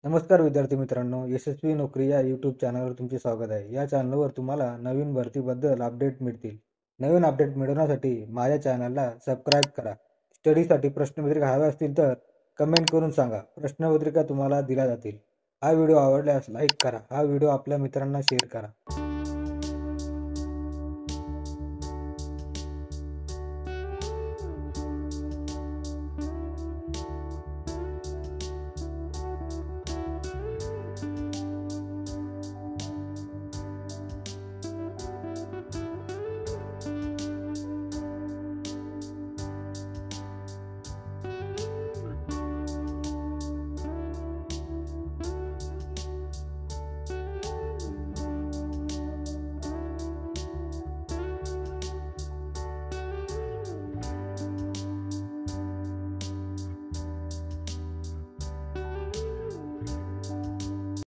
नमस्कार विद्यार्थी मित्रांनो, यशस्वी नोकरी या यूट्यूब चॅनलवर तुमचे स्वागत आहे. या चॅनलवर तुम्हाला नवीन भरतीबद्दल अपडेट मिळतील. नवीन अपडेट मिळवण्यासाठी माझ्या चॅनलला सबस्क्राईब करा. स्टडीसाठी प्रश्नपत्रिका हव्या असतील तर कमेंट करून सांगा. प्रश्नपत्रिका तुम्हाला दिल्या जातील. हा व्हिडिओ आवडल्यास लाईक करा. हा व्हिडिओ आपल्या मित्रांना शेअर करा.